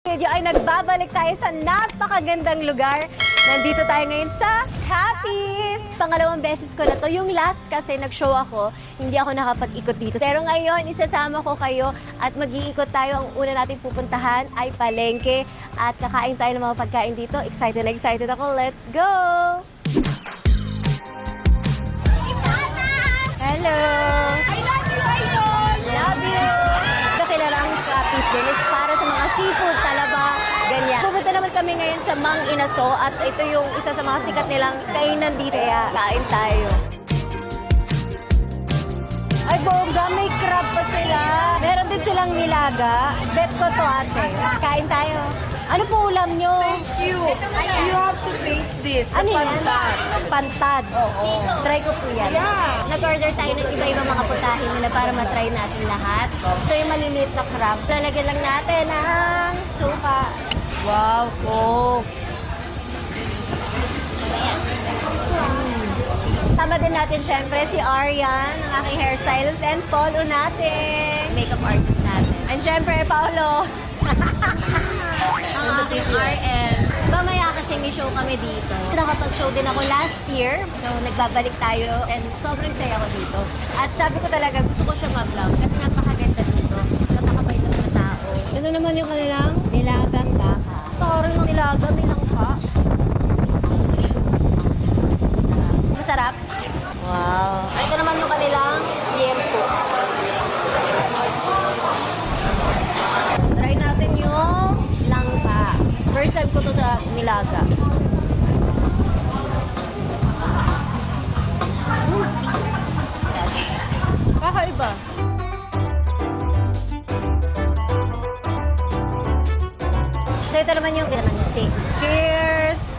Video ay nagbabalik tayo sa napakagandang lugar. Nandito tayo ngayon sa Happy's! Pangalawang beses ko na to. Yung last kasi nag-show ako, hindi ako nakapag-ikot dito. Pero ngayon, isasama ko kayo at mag-iikot tayo. Ang una natin pupuntahan ay palengke at kakain tayo ng mga pagkain dito. Excited na excited ako. Let's go! Hello! I love you, Idol! Love you! Kilala ang Happy's din is para sa mga seafood, talaba, ganyan. Pupunta naman kami ngayon sa Mang Inaso at ito yung isa sa mga sikat nilang kainan dito. Kaya kain tayo. Ay, bongga, may crab pa sila. Meron din silang nilaga. Bet ko to, ate. Kain tayo. Ano po ulam nyo? You have to taste this. Ano yan? Pantad. Pantad. Oo. Try ko po yan. Yeah. Nag-order tayo ng iba-ibang mga putahin nila para matry natin lahat. Ito yung maliliit na crab. Lalagyan lang natin ng suka. Wow, Coke. Tama din natin syempre si Arian, ang aking hairstylist, and follow natin. Makeup artist natin. And syempre, Paolo. Ang aking RM. Mamaya kasi may show kami dito. Nakapag-show din ako last year. So, nagbabalik tayo and sobrang saya ko dito. At sabi ko talaga, gusto ko siya ma-vlog kasi napakaganda dito. Napakabait ng mga tao. Ito naman yung kanilang nilagang baka. Parang ng nilaga, may langka. Masarap. Wow. Ito naman yung kanilang liempo. Try natin yung langka. First time ko to sa nilaga. Kakaiba. So ito naman yung kalamansi. Cheers!